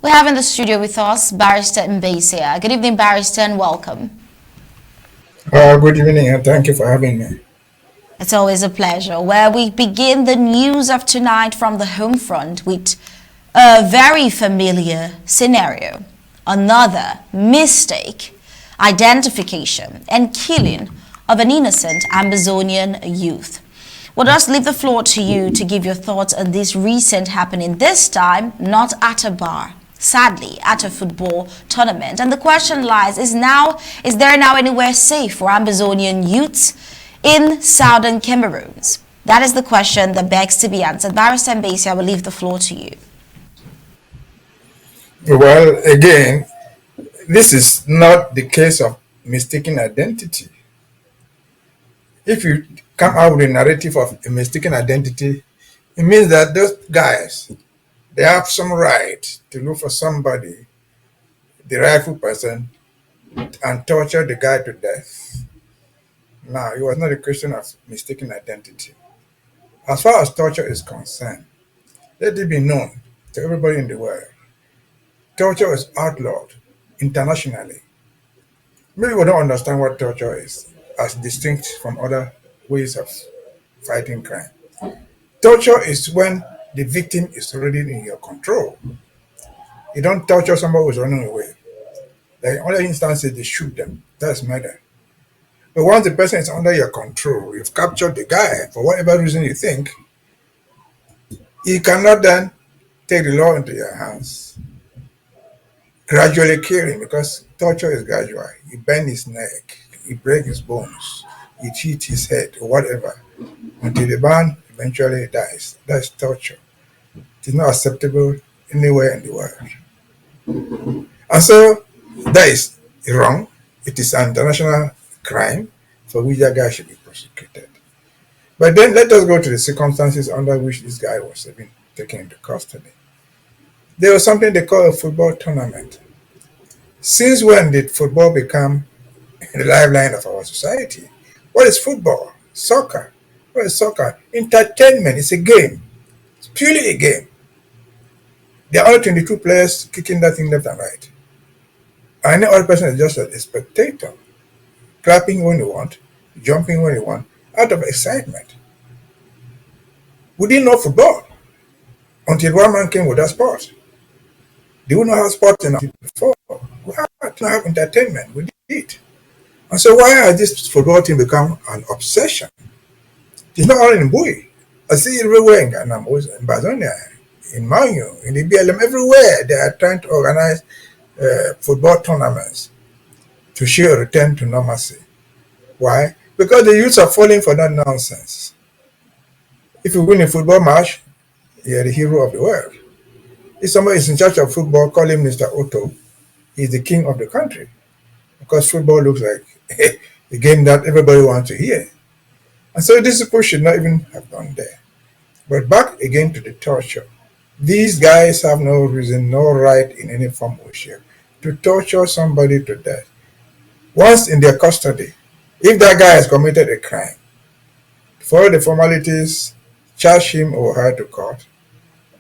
We have in the studio with us Barrister Mbeseha. Good evening, Barrister, and welcome. Good evening, and thank you for having me. It's always a pleasure. Where we begin the news of tonight from the home front with a very familiar scenario. Another mistake, identification, and killing of an innocent Ambazonian youth. We'll just leave the floor to you to give your thoughts on this recent happening, this time not at a bar, sadly at a football tournament. And the question lies, is there now anywhere safe for Ambazonian youths in southern Cameroon? That is the question that begs to be answered. Barrister Mbeseha, I will leave the floor to you. Well, again, this is not the case of mistaken identity. If you come out with a narrative of a mistaken identity, it means that those guys, they have some right to look for somebody, the rightful person, and torture the guy to death. Now, it was not a question of mistaken identity. As far as torture is concerned, let it be known to everybody in the world, torture is outlawed internationally. Many people don't understand what torture is, as distinct from other ways of fighting crime. Torture is when the victim is already in your control. You don't torture somebody who's running away. Like in other instances, they shoot them. That's murder. But once the person is under your control, you've captured the guy for whatever reason you think, you cannot then take the law into your hands, gradually kill him, because torture is gradual. You bend his neck, you break his bones, you hit his head or whatever until the man eventually dies. That's torture. It is not acceptable anywhere in the world. And so that is wrong. It is an international crime for which that guy should be prosecuted. But then let us go to the circumstances under which this guy was even taken into custody. There was something they call a football tournament. Since when did football become the lifeline of our society? What is football? Soccer. What is soccer? Entertainment. It's a game. It's purely a game. There are only 22 players kicking that thing left and right. Any other person is just a spectator, clapping when you want, jumping when you want, out of excitement. We didn't know football until one man came with that sport. They would not have sports in before. We had to have entertainment. We did. And so why has this football team become an obsession? It's not only in Bui. I see it everywhere in Ghana, in Bazonia, in Manu, in the BLM, everywhere they are trying to organize football tournaments to show a return to normalcy. Why? Because the youths are falling for that nonsense. If you win a football match, you're the hero of the world. If somebody is in charge of football, call him Mr. Otto. He's the king of the country. Because football looks like a game that everybody wants to hear. And so these people should not even have gone there. But back again to the torture. These guys have no reason, no right in any form or shape to torture somebody to death. Once in their custody, if that guy has committed a crime, follow the formalities, charge him or her to court,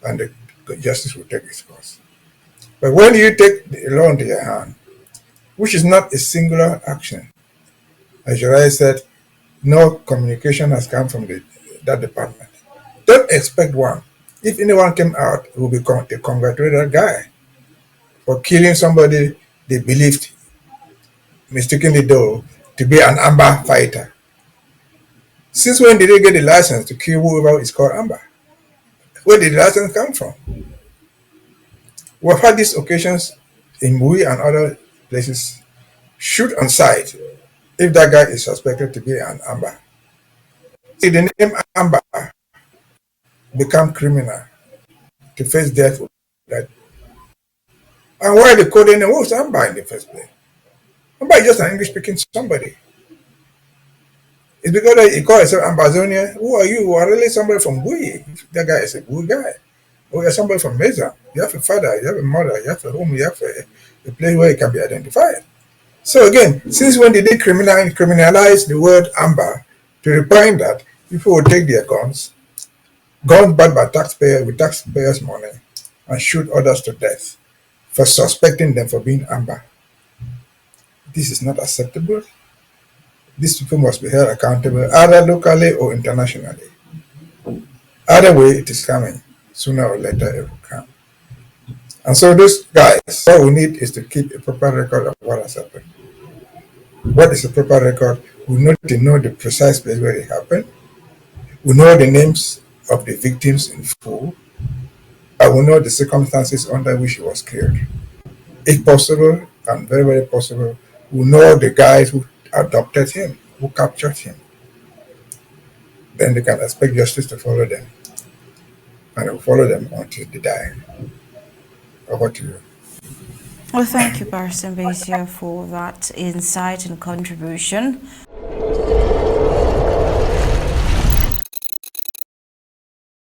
and the justice will take its course. But when you take the law into your hand, which is not a singular action, as Uriah said, no communication has come from that department. Don't expect one. If anyone came out, it will be to congratulate that guy for killing somebody they believed, mistakenly though, to be an Amba fighter. Since when did they get the license to kill whoever is called Amba? Where did the license come from? We've had these occasions in Mui and other places. Shoot on sight if that guy is suspected to be an Amba. See, the name Amba become criminal to face death with that. And why the code name was Amba in the first place? Amba is just an English speaking somebody. It's because he called himself Ambazonia. Who are you? You are really somebody from Bui. That guy is a Bui guy. Or you're somebody from Mbeseha. You have a father, you have a mother, you have a home, you have a place where you can be identified. So again, since when did they criminalize the word Amba to the point that people will take their guns bought by taxpayers with taxpayers' money, and shoot others to death? for suspecting them for being Amba. This is not acceptable. These people must be held accountable either locally or internationally. Either way, it is coming. Sooner or later, it will come. And so those guys, all we need is to keep a proper record of what has happened. What is a proper record? We need to know the precise place where it happened. We know the names of the victims in full. And we know the circumstances under which he was killed. If possible, and very, very possible, we know the guys who adopted him, who captured him. Then they can expect justice to follow them. And it will follow them until they die. Or what do you? Well, thank you, Barrister Mbeseha, for that insight and contribution.